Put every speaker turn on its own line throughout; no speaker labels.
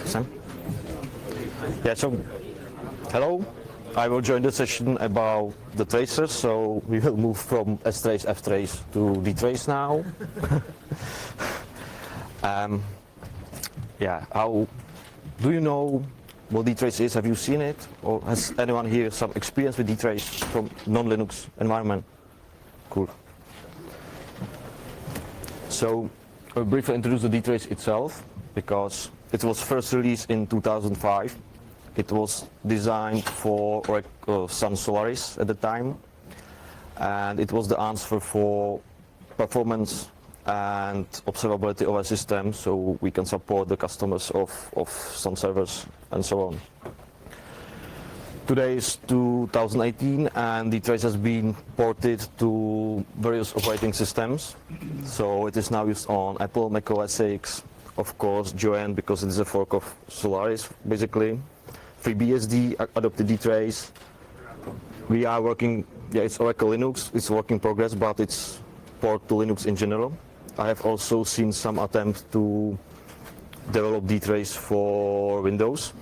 Sam? Yeah, so hello. I will join the session about the tracers, so we will move from strace, ftrace to DTrace now. Yeah, how do you know what DTrace is? Have you seen it? Or has anyone here some experience with DTrace from non-Linux environment? Cool. So I'll briefly introduce the DTrace itself, because it was first released in 2005. It was designed for Sun Solaris at the time, and it was the answer for performance and observability of a system, so we can support the customers of Sun servers and so on. Today is 2018, and DTrace has been ported to various operating systems. So it is now used on Apple, Mac OS X, of course, Joanne, because it is a fork of Solaris, basically. FreeBSD adopted DTrace. We are working, it's Oracle Linux, it's work in progress, but it's port to Linux in general. I have also seen some attempts to develop DTrace for Windows.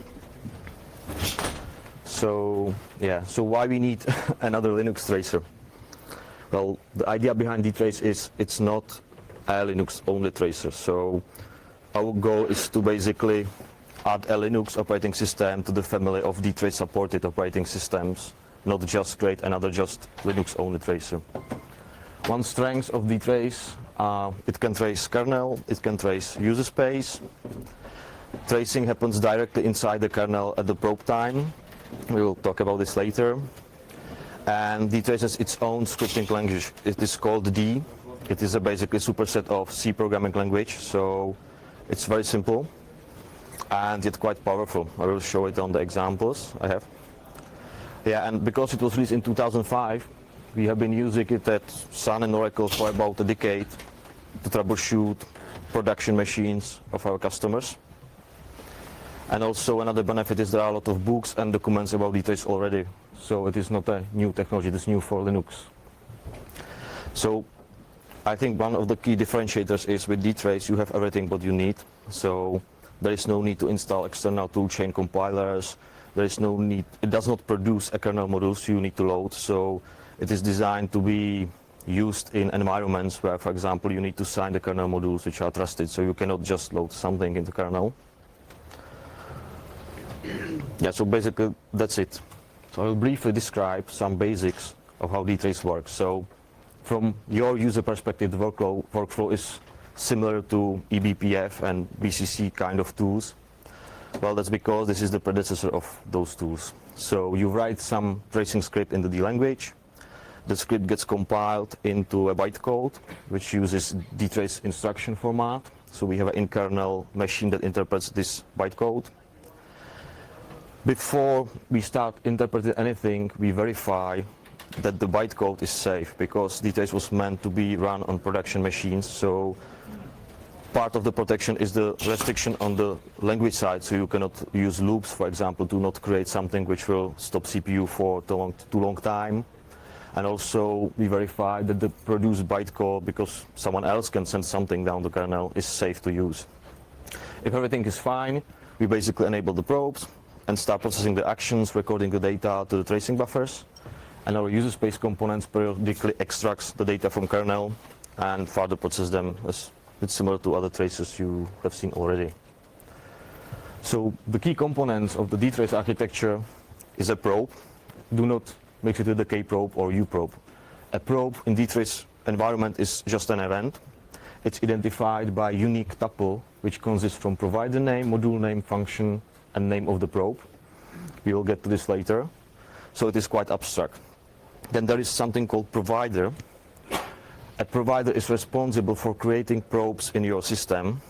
So why we need another Linux tracer? Well, the idea behind DTrace is it's not a Linux only tracer. So our goal is to basically add a Linux operating system to the family of DTrace supported operating systems, not just create another just Linux only tracer. One strength of DTrace, it can trace kernel, it can trace user space. Tracing happens directly inside the kernel at the probe time. We will talk about this later. And DTrace has its own scripting language. It is called D. It is a basically superset of C programming language, so it's very simple and yet quite powerful. I will show it on the examples I have. Yeah, and because it was released in 2005, we have been using it at Sun and Oracle for about a decade to troubleshoot production machines of our customers. And also another benefit is there are a lot of books and documents about DTrace already. So it is not a new technology, it is new for Linux. So I think one of the key differentiators is with DTrace you have everything what you need. So there is no need to install external toolchain compilers. There is no need, it does not produce a kernel modules you need to load. So it is designed to be used in environments where, for example, you need to sign the kernel modules which are trusted. So you cannot just load something into kernel. Yeah, so basically that's it. So I will briefly describe some basics of how DTrace works. So from your user perspective, the workflow is similar to eBPF and BCC kind of tools. Well, that's because this is the predecessor of those tools. So you write some tracing script in the D language. The script gets compiled into a bytecode, which uses DTrace instruction format. So we have an in-kernel machine that interprets this bytecode. Before we start interpreting anything, we verify that the bytecode is safe, because DTrace was meant to be run on production machines. So part of the protection is the restriction on the language side, so you cannot use loops, for example, to not create something which will stop CPU for too long time. And also we verify that the produced bytecode, because someone else can send something down the kernel, is safe to use. If everything is fine, we basically enable the probes and start processing the actions, recording the data to the tracing buffers. And our user space components periodically extracts the data from kernel and further process them. It's similar to other tracers you have seen already. So the key components of the DTrace architecture is a probe. Do not mix it with the K probe or U probe. A probe in DTrace environment is just an event. It's identified by unique tuple, which consists from provider name, module name, function, and name of the probe. We will get to this later. So it is quite abstract. Then there is something called provider. A provider is responsible for creating probes in your system.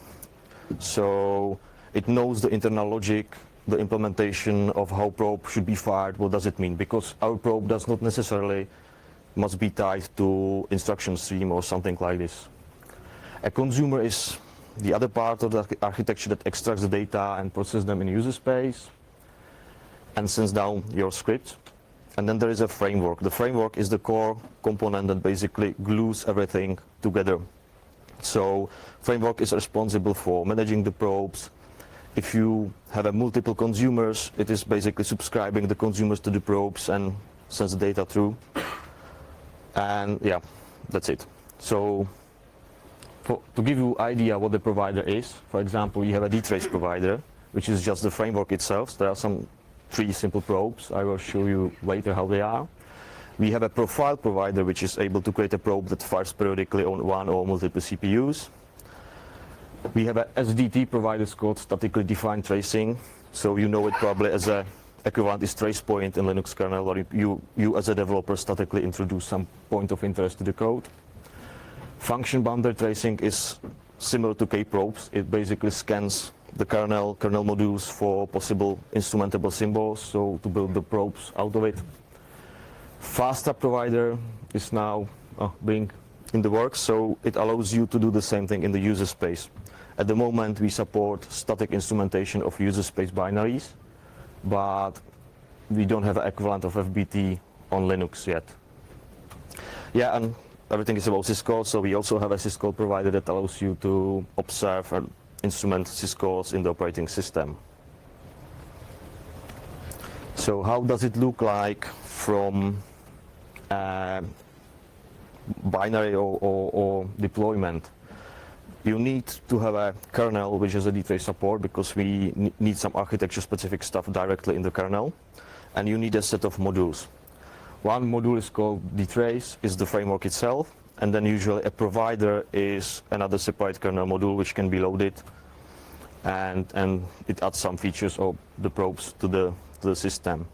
So it knows the internal logic, the implementation of how probe should be fired. What does it mean? Because our probe does not necessarily must be tied to instruction stream or something like this. A consumer is the other part of the architecture that extracts the data and processes them in user space and sends down your script. And then there is a framework. The framework is the core component that basically glues everything together. So framework is responsible for managing the probes. if you have a multiple consumers, it is basically subscribing the consumers to the probes and sends the data through. And yeah, that's it. So to give you an idea what the provider is, for example, you have a DTrace provider, which is just the framework itself. There are some 3 simple probes. I will show you later how they are. We have a profile provider, which is able to create a probe that fires periodically on one or multiple CPUs. We have a SDT provider called statically defined tracing. So you know it probably as a equivalent is trace point in Linux kernel, or you as a developer statically introduce some point of interest to the code. Function boundary tracing is similar to kprobes. It basically scans the kernel modules for possible instrumentable symbols, so to build the probes out of it. FOSDEM provider is now being in the works, so it allows you to do the same thing in the user space. At the moment, we support static instrumentation of user space binaries, but we don't have an equivalent of FBT on Linux yet. Yeah, and everything is about syscalls, so we also have a syscall provider that allows you to observe and instrument syscalls in the operating system. So how does it look like from binary or deployment? You need to have a kernel which has a DTrace support, because we need some architecture-specific stuff directly in the kernel, and you need a set of modules. One module is called DTrace, is the framework itself, and then usually a provider is another separate kernel module which can be loaded, and it adds some features of the probes to the system.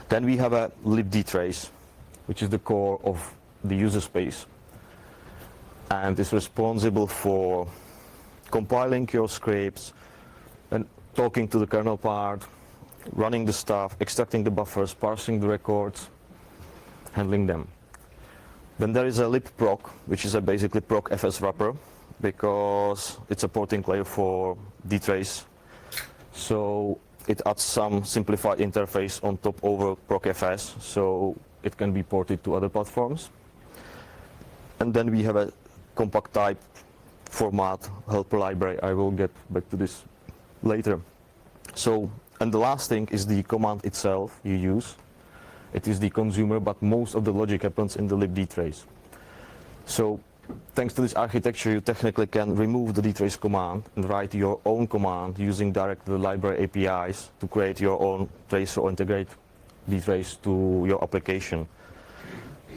Then we have a libdtrace, which is the core of the user space, and is responsible for compiling your scripts and talking to the kernel part, running the stuff, extracting the buffers, parsing the records, handling them. Then there is a libproc, which is a basically proc FS wrapper, because it's a porting layer for DTrace. So it adds some simplified interface on top over proc FS, so it can be ported to other platforms. And then we have a compact type format helper library. I will get back to this later. So, and the last thing is the command itself you use. It is the consumer, but most of the logic happens in the libdtrace. So thanks to this architecture, you technically can remove the dtrace command and write your own command using direct the library APIs to create your own trace or integrate dtrace to your application.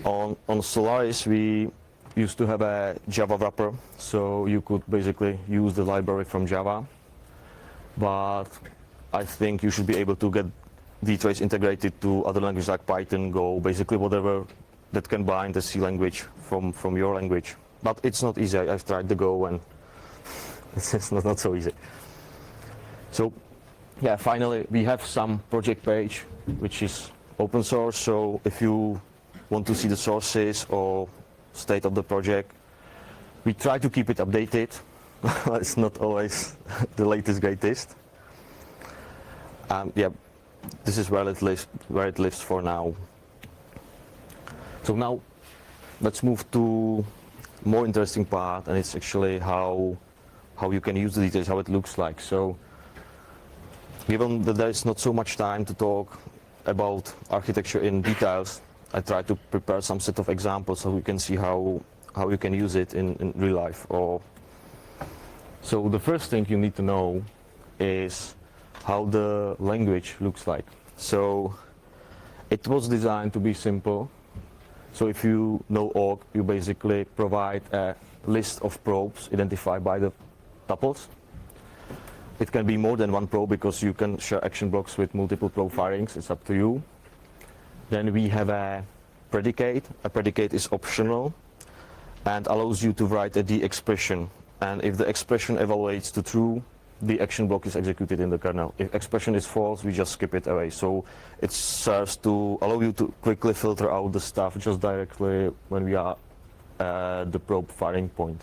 On Solaris, we used to have a Java wrapper, so you could basically use the library from Java. But I think you should be able to get DTrace integrated to other languages like Python, Go, basically whatever that can bind the C language from your language. But it's not easy. I've tried the Go and it's not so easy. So yeah, finally we have some project page which is open source, so if you want to see the sources or state of the project, we try to keep it updated. It's not always the latest greatest. Yeah, this is where it lives for now. So now let's move to more interesting part, and it's actually how you can use the details, how it looks like. So given that there is not so much time to talk about architecture in details, I try to prepare some set of examples so we can see how you can use it in real life. So the first thing you need to know is how the language looks like. So it was designed to be simple. So if you know org, you basically provide a list of probes identified by the tuples. It can be more than one probe because you can share action blocks with multiple probe firings. It's up to you. Then we have a predicate. A predicate is optional and allows you to write a D expression. And if the expression evaluates to true, the action block is executed in the kernel. If expression is false, we just skip it away. So it serves to allow you to quickly filter out the stuff just directly when we are at the probe firing point.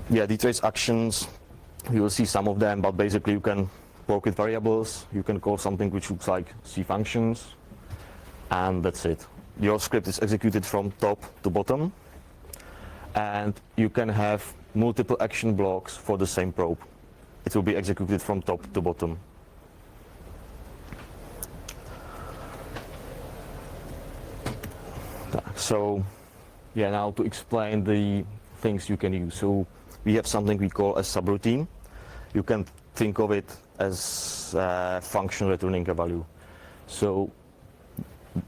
Yeah, DTrace actions, you will see some of them, but basically you can work with variables. You can call something which looks like C functions, and that's it. Your script is executed from top to bottom, and you can have multiple action blocks for the same probe. it will be executed from top to bottom. So yeah, now to explain the things you can use. So we have something we call a subroutine. You can think of it as a function returning a value. So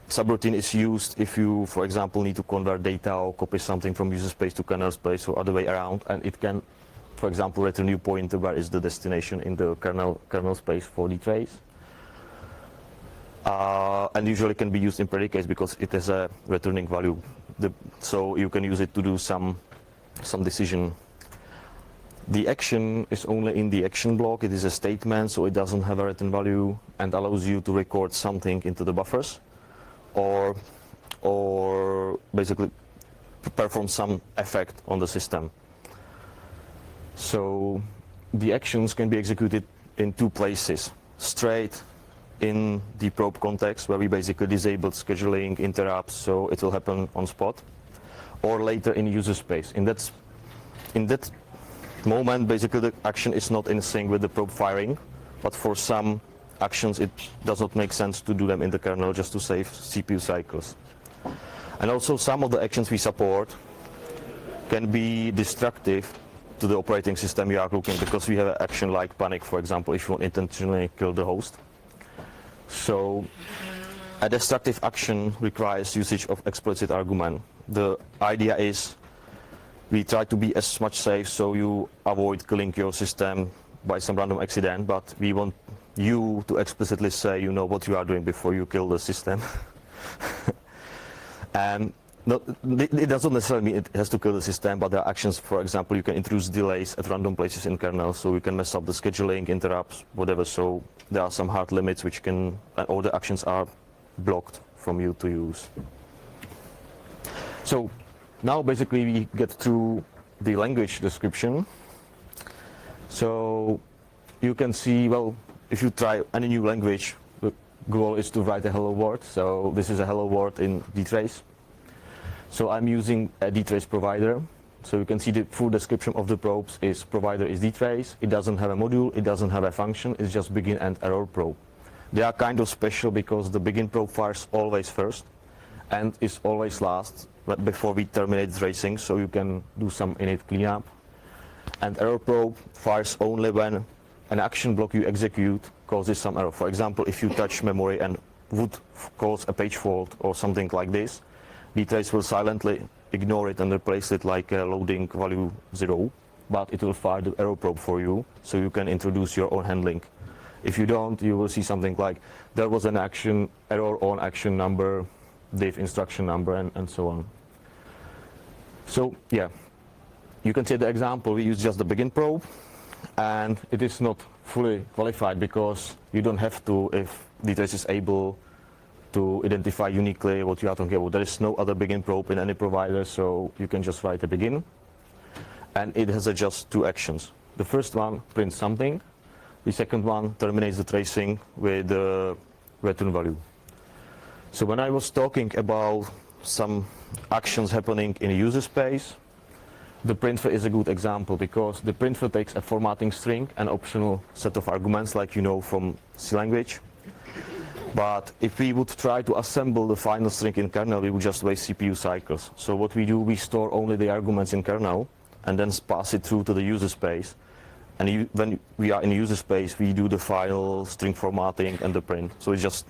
subroutine is used if you, for example, need to convert data or copy something from user space to kernel space or other way around, and it can, for example, return you pointer where is the destination in the kernel space for DTrace. And usually can be used in predicates because it has a returning value. So you can use it to do some decision. The action is only in the action block. It is a statement, so it doesn't have a return value and allows you to record something into the buffers or basically perform some effect on the system. So the actions can be executed in two places: straight in the probe context, where we basically disabled scheduling interrupts, so it will happen on spot, or later in user space. In that moment, basically the action is not in sync with the probe firing, but for some actions it does not make sense to do them in the kernel just to save CPU cycles. And also some of the actions we support can be destructive to the operating system you are looking, because we have an action like panic, for example, if you want to intentionally kill the host. So a destructive action requires usage of explicit argument. The idea is we try to be as much safe so you avoid killing your system by some random accident, but we want you to explicitly say you know what you are doing before you kill the system. And it doesn't necessarily mean it has to kill the system, but there are actions, for example, you can introduce delays at random places in kernel, so you can mess up the scheduling, interrupts, whatever. So there are some hard limits which can, and all the actions are blocked from you to use. So now basically we get through the language description. So you can see, well, if you try any new language, the goal is to write a hello world. So this is a hello world in DTrace. So I'm using a DTrace provider. So you can see the full description of the probes is provider is DTrace. It doesn't have a module, it doesn't have a function, it's just begin and error probe. They are kind of special because the begin probe fires always first and is always last before we terminate tracing, so you can do some init cleanup. And error probe fires only when an action block you execute causes some error. For example, if you touch memory and would cause a page fault or something like this, DTrace will silently ignore it and replace it like a loading value 0, but it will fire the error probe for you, so you can introduce your own handling. If you don't, you will see something like there was an action, error on action number, diff instruction number, and so on. So yeah, you can see the example, we use just the begin probe, and it is not fully qualified because you don't have to if DTrace is able to identify uniquely what you are talking about. There is no other begin probe in any provider, so you can just write a begin. And it has just two actions. The first one prints something. The second one terminates the tracing with the return value. So when I was talking about some actions happening in a user space, the printf is a good example because the printf takes a formatting string, an optional set of arguments like you know from C language. But if we would try to assemble the final string in kernel, we would just waste CPU cycles. So what we do, we store only the arguments in kernel and then pass it through to the user space. And when we are in user space, we do the final string formatting and the print. So it just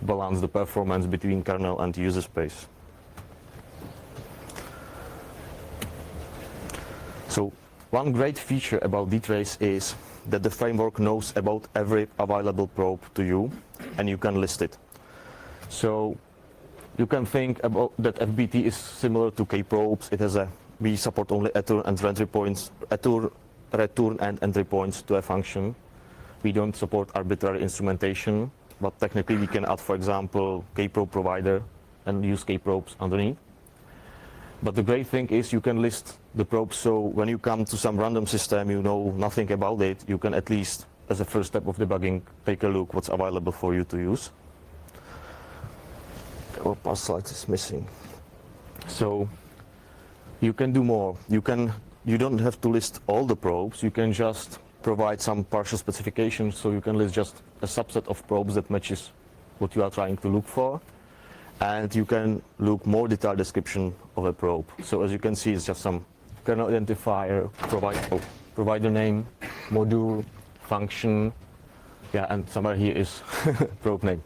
balances the performance between kernel and user space. So one great feature about DTrace is that the framework knows about every available probe to you, and you can list it. So you can think about that FBT is similar to K-probes. It has we support only return and entry points, return and entry points to a function. We don't support arbitrary instrumentation, but technically we can add, for example, K-probe provider and use K-probes underneath. But the great thing is you can list the probes, so when you come to some random system, you know nothing about it, you can at least, as a first step of debugging, take a look what's available for you to use. Oh, past slide is missing. So you can do more. You don't have to list all the probes, you can just provide some partial specifications, so you can list just a subset of probes that matches what you are trying to look for. And you can look more detailed description of a probe. So as you can see, it's just some kernel identifier, provider name, module, function, yeah, and somewhere here is probe name.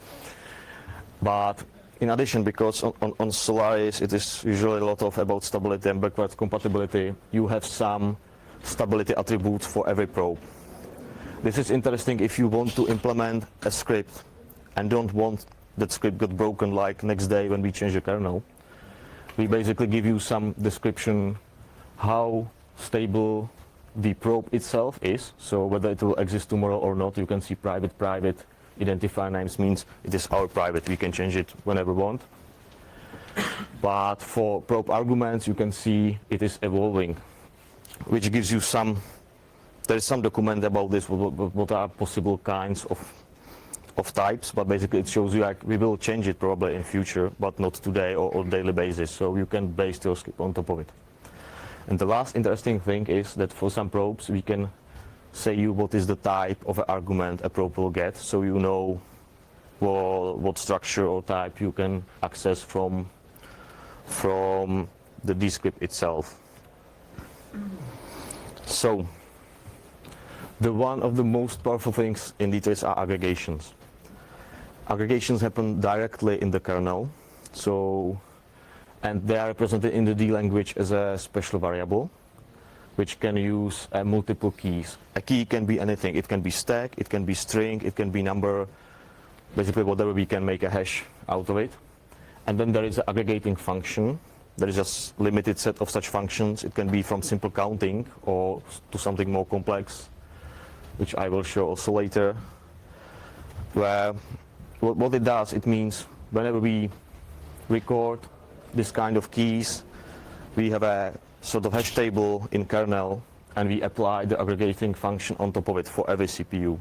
But in addition, because on Solaris it is usually a lot of about stability and backward compatibility, you have some stability attributes for every probe. This is interesting if you want to implement a script and don't want that script got broken like next day when we change the kernel. We basically give you some description how stable the probe itself is, so whether it will exist tomorrow or not. You can see private, identifier names means it is our private, we can change it whenever we want. But for probe arguments you can see it is evolving, which gives you there is some document about this, what are possible kinds of types, but basically it shows you like we will change it probably in future, but not today or on daily basis, so you can base your script on top of it. And the last interesting thing is that for some probes we can say you what is the type of an argument a probe will get, so you know what structure or type you can access from the descript itself. So one of the most powerful things in DTrace are aggregations. Aggregations happen directly in the kernel, and they are represented in the D language as a special variable, which can use multiple keys. A key can be anything. It can be stack, it can be string, it can be number, basically whatever, we can make a hash out of it. And then there is an aggregating function. There is just limited set of such functions. It can be from simple counting or to something more complex, which I will show also later. Where what it does, it means whenever we record this kind of keys, we have a sort of hash table in kernel, and we apply the aggregating function on top of it for every CPU.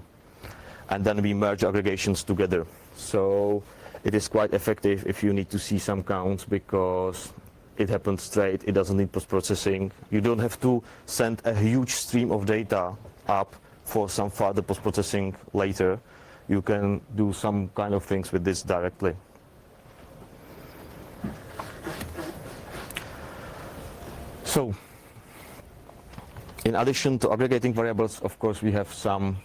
And then we merge aggregations together. So it is quite effective if you need to see some counts, because it happens straight, it doesn't need post-processing. You don't have to send a huge stream of data up for some further post-processing later. You can do some kind of things with this directly. So, in addition to aggregating variables, of course, we have some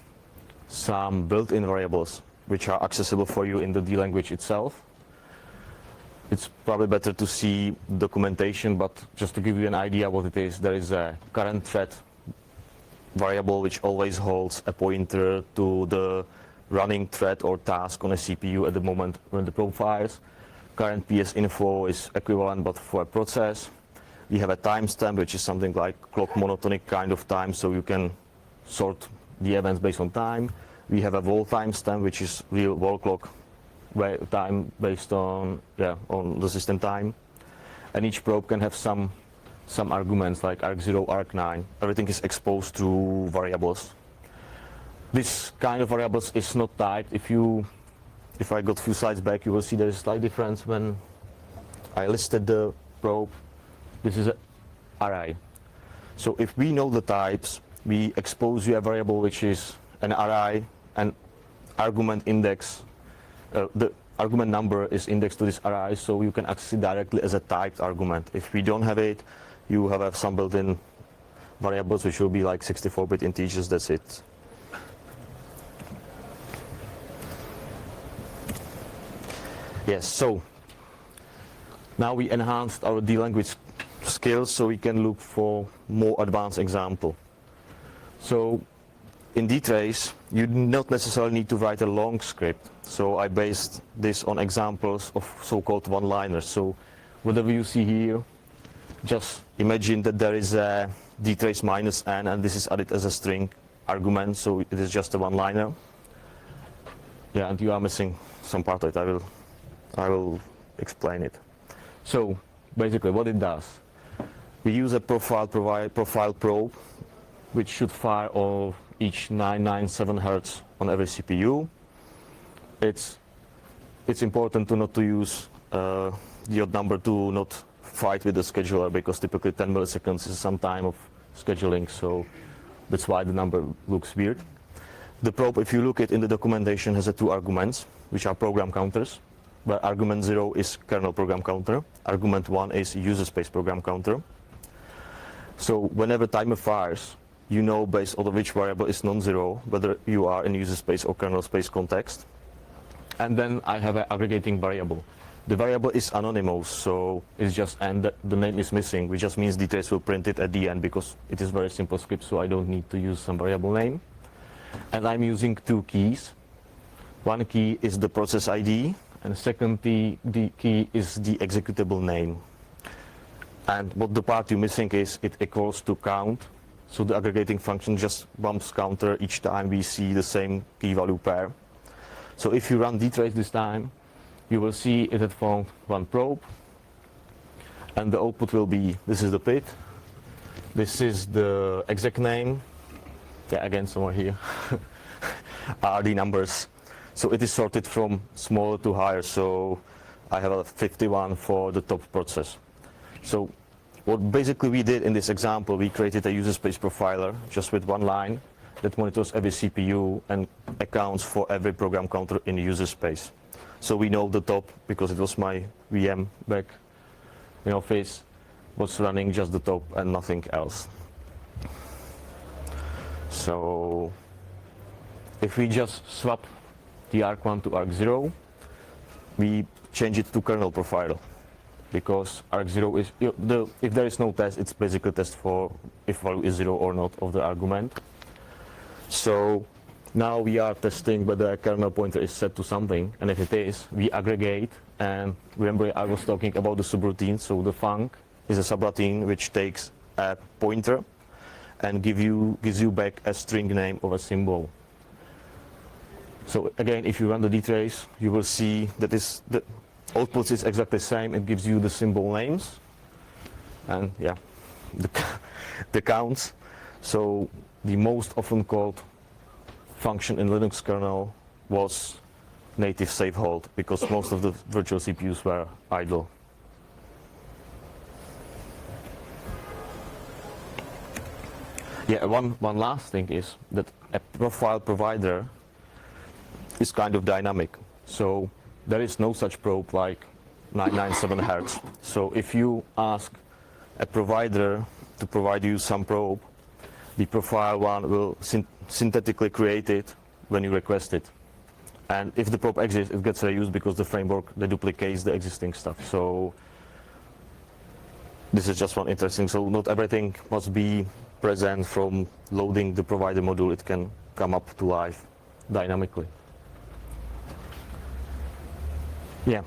built-in variables which are accessible for you in the D language itself. It's probably better to see documentation, but just to give you an idea what it is, there is a current thread variable which always holds a pointer to the running thread or task on a CPU at the moment when the probe fires. Current PS info is equivalent but for a process. We have a timestamp, which is something like clock monotonic kind of time, so you can sort the events based on time. We have a wall timestamp, which is real wall clock time based on the system time. And each probe can have some arguments like arg0, arg9. Everything is exposed to variables. This kind of variables is not typed. If I got a few slides back, you will see there is a slight difference when I listed the probe. This is an array. So if we know the types, we expose you a variable which is an array, and argument index, the argument number is indexed to this array, so you can access it directly as a typed argument. If we don't have it, you have some built-in variables which will be like 64-bit integers, that's it. Yes, so now we enhanced our D language skills so we can look for more advanced example. So in DTrace, you do not necessarily need to write a long script. So I based this on examples of so-called one-liners. So whatever you see here, just imagine that there is a DTrace -n, and this is added as a string argument, so it is just a one-liner. Yeah, and you are missing some part of it. I will explain it. So basically what it does, we use a profile probe, which should fire of each 997 Hz on every CPU. It's important to not to use the odd number to not fight with the scheduler, because typically 10 milliseconds is some time of scheduling, so That's why the number looks weird. The probe, if you look at in the documentation, has 2 arguments, which are program counters. Where argument 0 is kernel program counter. Argument 1 is user space program counter. So whenever timer fires, you know based on which variable is non-zero, whether you are in user space or kernel space context. And then I have an aggregating variable. The variable is anonymous, so it's just, and the name is missing, which just means DTrace will print it at the end because it is very simple script, so I don't need to use some variable name. And I'm using 2 keys. One key is the process ID, and the second key is the executable name. And what the part you're missing is it equals to count. So the aggregating function just bumps counter each time we see the same key value pair. So if you run DTrace this time, you will see it had found 1 probe, and the output will be, this is the PID, this is the exec name, yeah, again somewhere here, are the numbers. So it is sorted from smaller to higher, so I have a 51 for the top process. So what basically we did in this example, we created a user space profiler just with 1 line that monitors every CPU and accounts for every program counter in the user space. So we know the top, because it was my VM back in office, was running just the top and nothing else. So if we just swap the arg1 to arg0, we change it to kernel profiler, because arg0 is, if there is no test, it's basically a test for if value is 0 or not of the argument. So now we are testing whether a kernel pointer is set to something, and if it is, we aggregate. And remember, I was talking about the subroutine. So the func is a subroutine which takes a pointer and gives you back a string name or a symbol. So again, if you run the DTrace, you will see that the output is exactly the same. It gives you the symbol names and yeah, the counts. So the most often called function in Linux kernel was native save hold, because most of the virtual CPUs were idle. Yeah, one last thing is that a profile provider is kind of dynamic. So there is no such probe like 997 Hz. So if you ask a provider to provide you some probe, the profile one will synthetically create it when you request it. And if the probe exists, it gets reused because the framework duplicates the existing stuff. So this is just one interesting. So not everything must be present from loading the provider module. It can come up to life dynamically. Yeah.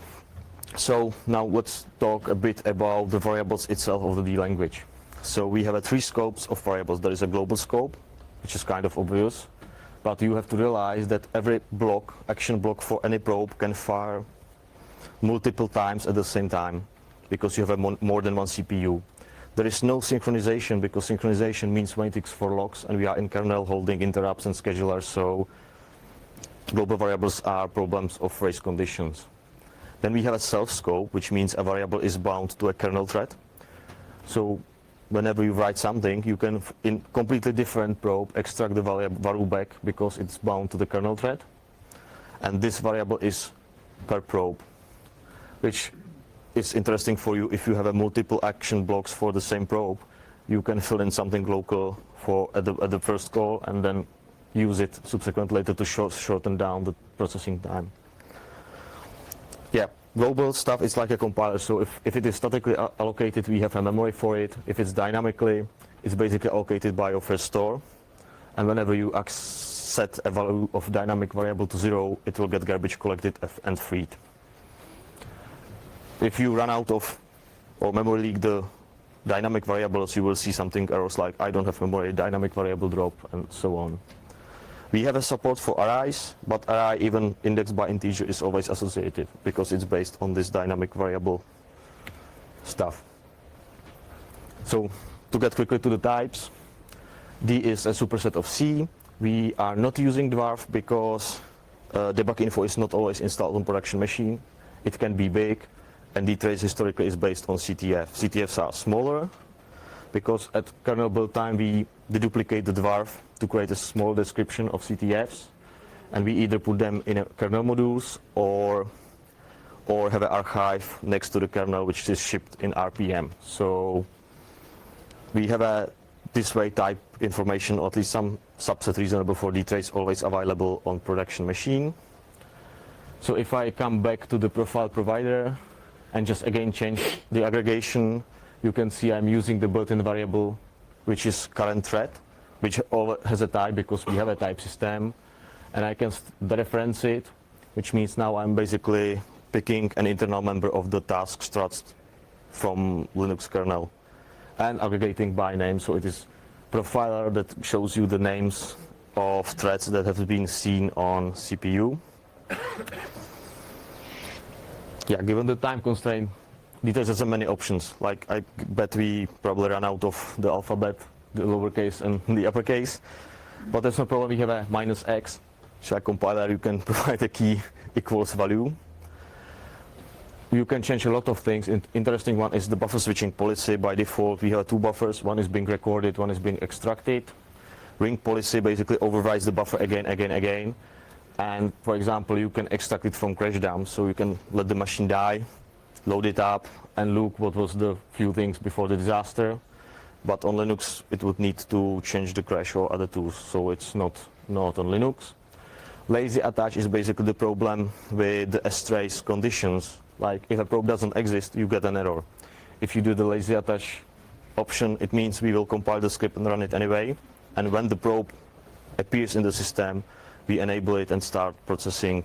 So now let's talk a bit about the variables itself of the D language. So we have 3 scopes of variables. There is a global scope, which is kind of obvious, but you have to realize that every block, action block for any probe, can fire multiple times at the same time, because you have more than 1 CPU. There is no synchronization, because synchronization means matrix for locks, and we are in kernel holding interrupts and schedulers, so global variables are problems of race conditions. Then we have a self scope, which means a variable is bound to a kernel thread. So whenever you write something, you can, in completely different probe, extract the value back because it's bound to the kernel thread. And this variable is per probe, which is interesting for you if you have a multiple action blocks for the same probe. You can fill in something local for at the first call and then use it subsequently later to shorten down the processing time. Yeah. Global stuff is like a compiler, so if it is statically allocated, we have a memory for it. If it's dynamically, it's basically allocated by your first store. And whenever you set a value of dynamic variable to 0, it will get garbage collected and freed. If you run out of or memory leak the dynamic variables, you will see something errors like I don't have memory, dynamic variable drop, and so on. We have a support for arrays, but array even indexed by integer is always associative because it's based on this dynamic variable stuff. So to get quickly to the types, D is a superset of C. We are not using dwarf because debug info is not always installed on production machine. It can be big, and DTrace historically is based on CTF. CTFs are smaller, because at kernel build time we deduplicate the dwarf to create a small description of CTFs, and we either put them in a kernel modules or have an archive next to the kernel which is shipped in RPM. So we have a this way type information, or at least some subset reasonable for DTrace, always available on production machine. So if I come back to the profile provider and just again change the aggregation, you can see I'm using the built-in variable which is current thread, which has a type because we have a type system, and I can dereference it, which means now I'm basically picking an internal member of the task struts from Linux kernel and aggregating by name. So it is profiler that shows you the names of threads that have been seen on CPU. Yeah, given the time constraint, DTrace has many options. Like I bet we probably run out of the alphabet, the lowercase and the uppercase, but there's no problem. We have a -x, so a compiler you can provide a key equals value. You can change a lot of things. Interesting one is the buffer switching policy. By default, we have two buffers. One is being recorded, one is being extracted. Ring policy basically overrides the buffer again. And for example, you can extract it from crash dump, so you can let the machine die, load it up, and look what was the few things before the disaster. But on Linux, it would need to change the crash or other tools, so it's not on Linux. Lazy attach is basically the problem with the strace conditions. Like if a probe doesn't exist, you get an error. If you do the lazy attach option, it means we will compile the script and run it anyway. And when the probe appears in the system, we enable it and start processing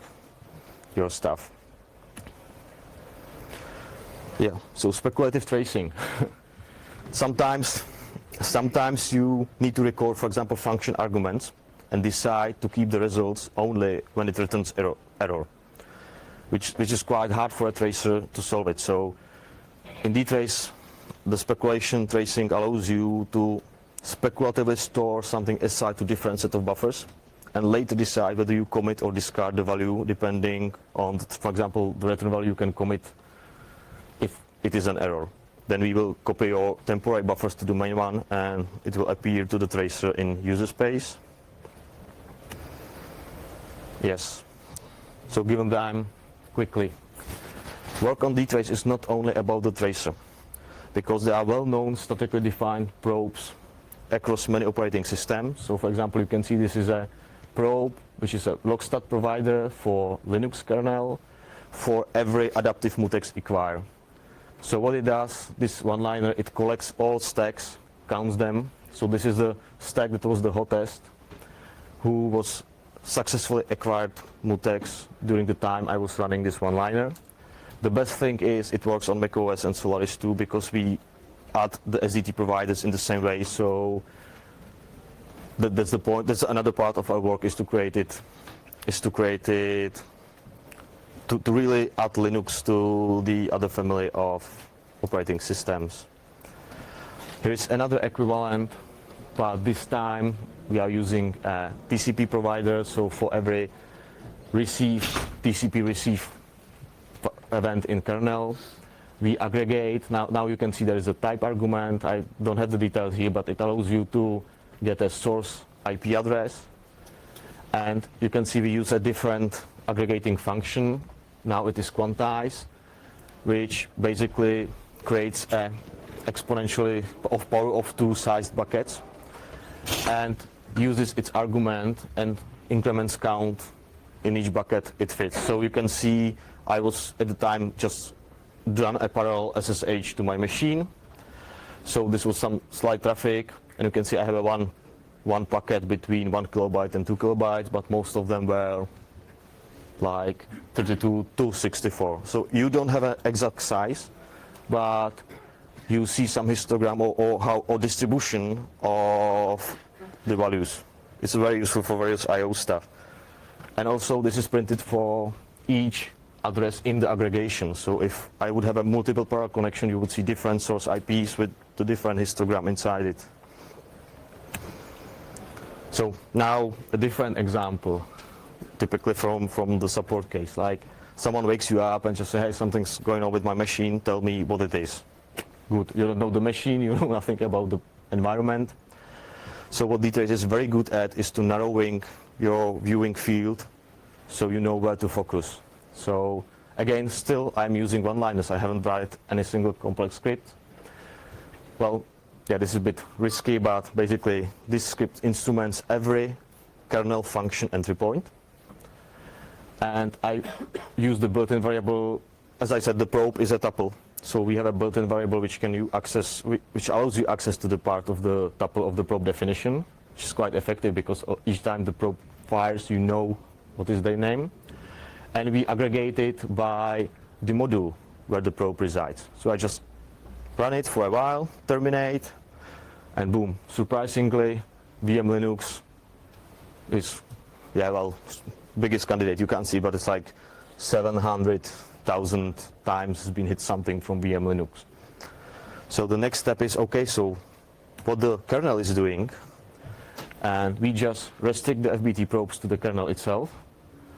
your stuff. Yeah, so speculative tracing. Sometimes you need to record, for example, function arguments and decide to keep the results only when it returns error. Which is quite hard for a tracer to solve it. So in DTrace, the speculation tracing allows you to speculatively store something aside to different set of buffers and later decide whether you commit or discard the value depending on, for example, the return value you can commit if it is an error. Then we will copy your temporary buffers to the main one and it will appear to the tracer in user space. Yes. So given time, quickly. Work on DTrace is not only about the tracer, because there are well-known statically defined probes across many operating systems. So for example, you can see this is a probe, which is a logstat provider for Linux kernel for every adaptive mutex acquire. So what it does, this one-liner, it collects all stacks, counts them. So this is the stack that was the hottest, who was successfully acquired mutex during the time I was running this one-liner. The best thing is it works on macOS and Solaris too, because we add the SDT providers in the same way. So that's the point. That's another part of our work, is to create it, to really add Linux to the other family of operating systems. Here is another equivalent, but this time we are using a TCP provider. So for every TCP receive event in kernel, we aggregate. Now you can see there is a type argument. I don't have the details here, but it allows you to get a source IP address. And you can see we use a different aggregating function. Now it is quantized, which basically creates an exponentially of power of 2 sized buckets and uses its argument and increments count in each bucket it fits. So you can see I was at the time just done a parallel SSH to my machine. So this was some slight traffic, and you can see I have a one packet between 1 kilobyte and 2 kilobytes, but most of them were like 32 to 64. So you don't have an exact size, but you see some histogram or distribution of the values. It's very useful for various I/O stuff. And also this is printed for each address in the aggregation. So if I would have a multiple parallel connection, you would see different source IPs with the different histogram inside it. So now a different example, typically from the support case. Like someone wakes you up and just say, hey, something's going on with my machine, tell me what it is. good. You don't know the machine, you know nothing about the environment. So what DTrace is very good at is to narrowing your viewing field so you know where to focus. So again, still I'm using one-liners. I haven't write any single complex script. Well, yeah, this is a bit risky, but basically this script instruments every kernel function entry point. And I use the built-in variable. As I said, the probe is a tuple. So we have a built-in variable which which allows you access to the part of the tuple of the probe definition, which is quite effective because each time the probe fires, you know what is their name. And we aggregate it by the module where the probe resides. So I just run it for a while, terminate, and boom, surprisingly, VM Linux is, yeah, well, biggest candidate you can't see, but it's like 700,000 times has been hit something from VM Linux. So the next step is, okay, so what the kernel is doing, and we just restrict the FBT probes to the kernel itself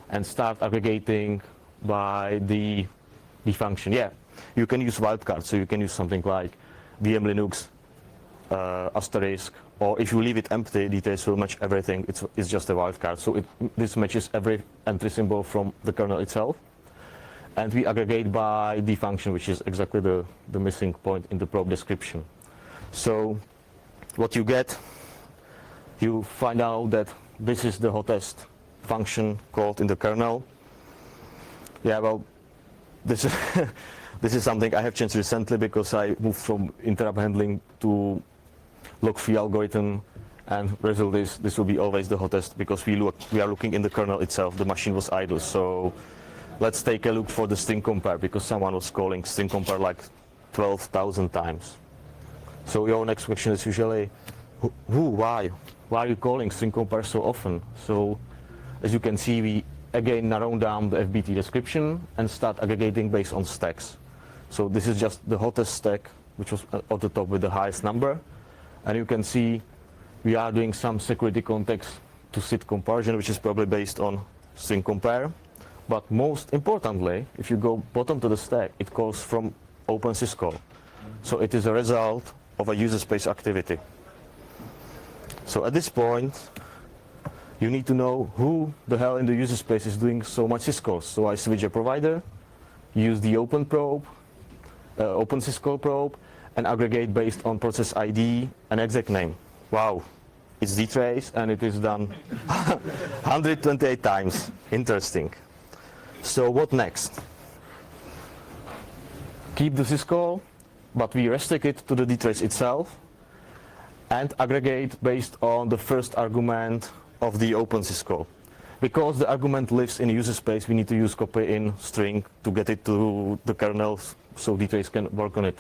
and start aggregating by the function. Yeah, you can use wildcard, so you can use something like VM Linux asterisk, or if you leave it empty, DTrace will match everything. It's just a wildcard, so this matches every entry symbol from the kernel itself. And we aggregate by the function, which is exactly the missing point in the probe description. So what you get, you find out that this is the hottest function called in the kernel. Yeah, well, this is this is something I have changed recently because I moved from interrupt handling to log-free algorithm, and result is this will be always the hottest because we are looking in the kernel itself. The machine was idle, so let's take a look for the string compare because someone was calling string compare like 12,000 times. So your next question is usually, why are you calling string compare so often? So as you can see, we again narrow down the FBT description and start aggregating based on stacks. So this is just the hottest stack, which was at the top with the highest number. And you can see we are doing some security context to SID comparison, which is probably based on string compare. But most importantly, if you go bottom to the stack, it calls from OpenSyscall. So it is a result of a user space activity. So at this point, you need to know who the hell in the user space is doing so much syscalls. So I switch a provider, use the OpenSyscall probe, and aggregate based on process ID and exec name. Wow, it's DTrace, and it is done 128 times. Interesting. So what next? Keep the syscall, but we restrict it to the DTrace itself, and aggregate based on the first argument of the OpenSyscall. Because the argument lives in user space, we need to use copy in string to get it to the kernel so DTrace can work on it.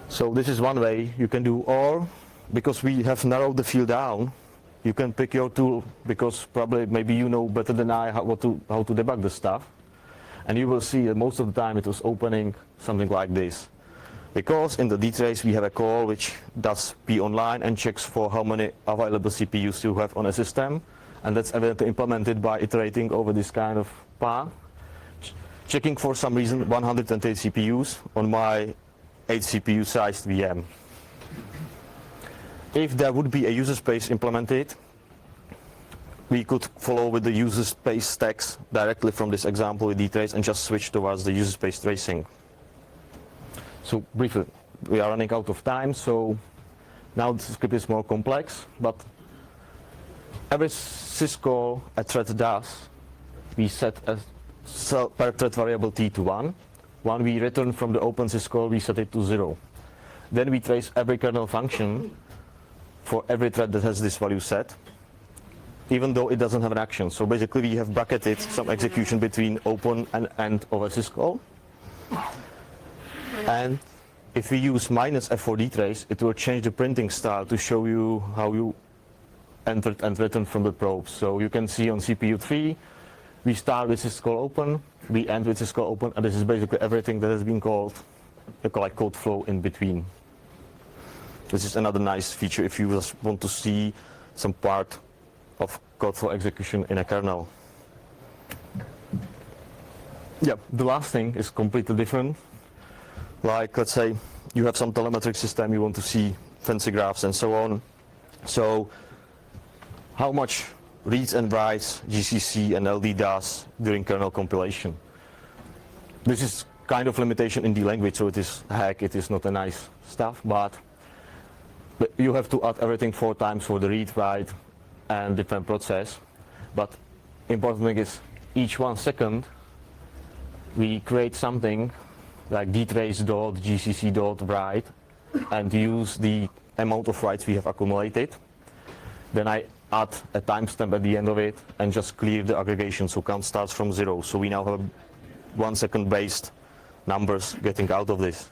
So this is one way you can do, or because we have narrowed the field down, you can pick your tool, because probably maybe you know better than I how to debug the stuff. And you will see that most of the time it was opening something like this. Because in the DTrace we have a call which does p online and checks for how many available CPUs you have on a system. And that's evidently implemented by iterating over this kind of path. Checking for some reason 128 CPUs on my 8 CPU sized VM. If there would be a user space implemented, we could follow with the user space stacks directly from this example with DTrace and just switch towards the user space tracing. So briefly, we are running out of time, so now the script is more complex, but every syscall a thread does, we set a per thread variable t to 1. When we return from the OpenSyscall, we set it to 0. Then we trace every kernel function for every thread that has this value set, even though it doesn't have an action. So basically we have bracketed some execution between open and end of a syscall. And if we use -f for DTrace, it will change the printing style to show you how you entered and written from the probe. So you can see on CPU 3, we start with syscall open, we end with syscall open, and this is basically everything that has been called, like code flow in between. This is another nice feature if you just want to see some part of code flow execution in a kernel. Yeah, the last thing is completely different. Like, let's say you have some telemetric system, you want to see fancy graphs and so on. So how much reads and writes GCC and LD does during kernel compilation? This is kind of limitation in the language, so it is heck, it is not a nice stuff, but you have to add everything 4 times for the read, write, and different process. But important thing is each 1 second we create something like dtrace.gcc.write and use the amount of writes we have accumulated. Then I add a timestamp at the end of it and just clear the aggregation, so count starts from 0. So we now have 1 second based numbers getting out of this.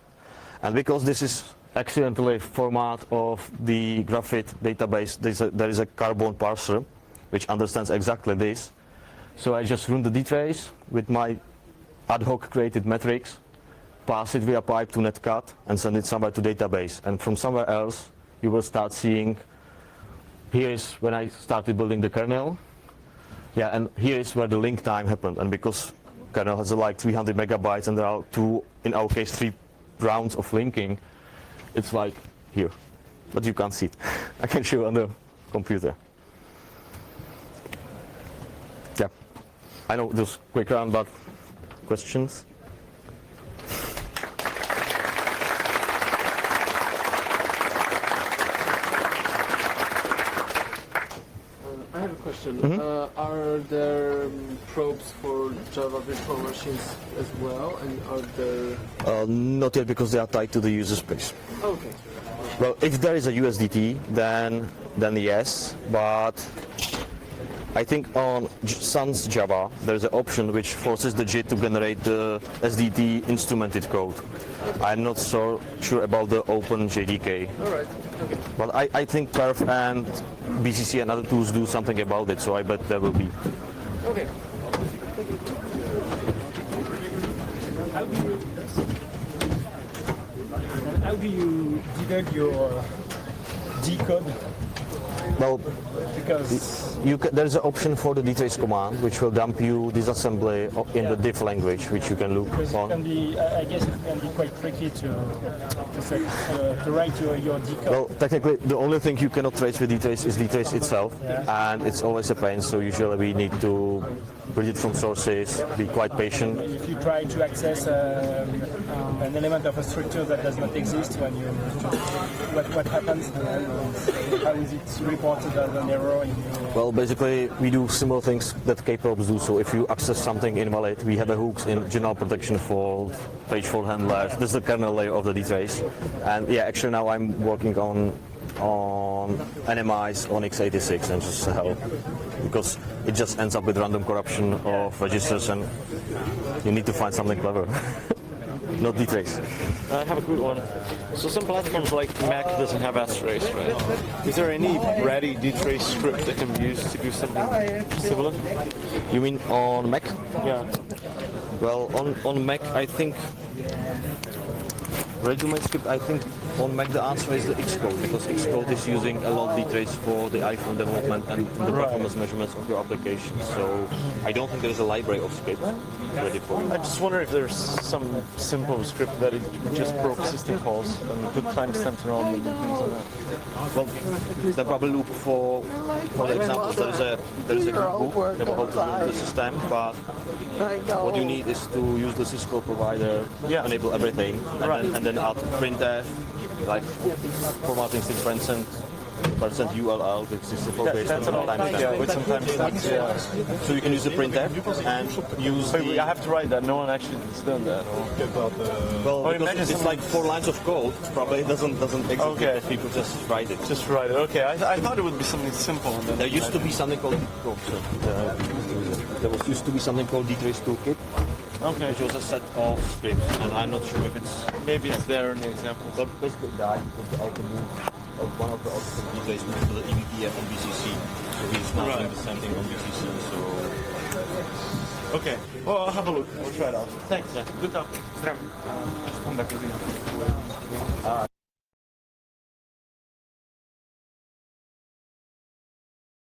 And because this is accidentally format of the Graphite database, there is a Carbon parser which understands exactly this. So I just run the DTrace with my ad hoc created metrics, pass it via pipe to netcat and send it somewhere to database. And from somewhere else you will start seeing, here is when I started building the kernel. Yeah, and here is where the link time happened. And because kernel has like 300 megabytes and there are 2, in our case 3 rounds of linking, it's like here, but you can't see it. I can show you on the computer. Yeah, I know this quick round, but questions?
I have a question. Are there probes for Java virtual machines as well, and are there?
Not yet, because they are tied to the user space.
Okay.
Well, if there is a USDT, then yes, but I think on Sans Java there is an option which forces the JIT to generate the SDT instrumented code. I'm not so sure about the Open JDK.
All right. Okay.
But I think Perf and BCC and other tools do something about it, so I bet there will be.
Okay.
How do you debug your D code?
Well,
Because
there is an option for the DTrace command which will dump you disassembly in the diff language, which you can look
it
on.
can be, I guess it can be quite tricky to write your D code.
Well, technically, the only thing you cannot trace with DTrace is DTrace itself, and it's always a pain. So usually we need to read it from sources, be quite patient.
If you try to access an element of a structure that does not exist, when you what happens? How is it reported as an error in your?
Well, basically, we do similar things that K-probes do. So if you access something invalid, we have a hooks in general protection for page fault handlers. This is the kernel layer of the DTrace. And yeah, actually now I'm working on NMI's on x86 and just help, because it just ends up with random corruption of registers and you need to find something clever. Not DTrace.
I have a good one. So some platforms like Mac doesn't have strace, right? Is there any ready DTrace script that can be used to do something similar?
You mean on Mac?
Yeah.
Well, on Mac, I think ready-made script, I think on Mac the answer is the Xcode, because Xcode is using a lot of DTrace for the iPhone development and the performance measurements of your application. So I don't think there is a library of scripts ready for you.
I just wonder if there's some simple script that it just broke system calls and put timestamps around and things like that.
Well, they probably look for the examples. There is a good book about how to build the system, but what you need is to use the Cisco provider, enable everything, and then add printf, like formatting 6% ULL, which is the based on timestamp.
Yeah, with some timestamps. Yeah.
So you can use the printf and use
Wait, I have to write that. No one actually has done that.
well, because it's like 4 lines of code. Probably it doesn't exist.
Okay.
Because people just write it.
Just write it. Okay, I thought it would be something simple. And then
There used to be something called used to be something called DTrace Toolkit,
Okay.
which was a set of scripts, and I'm not sure if it's.
Maybe it's there in the examples.
But basically died because the auto moved. One of the auto DTrace moved to the EBPF on BCC, so he's not doing the same thing on BCC. So
Okay. Well, I'll have a look. We'll try it out. Thanks.
yeah.
Good talk.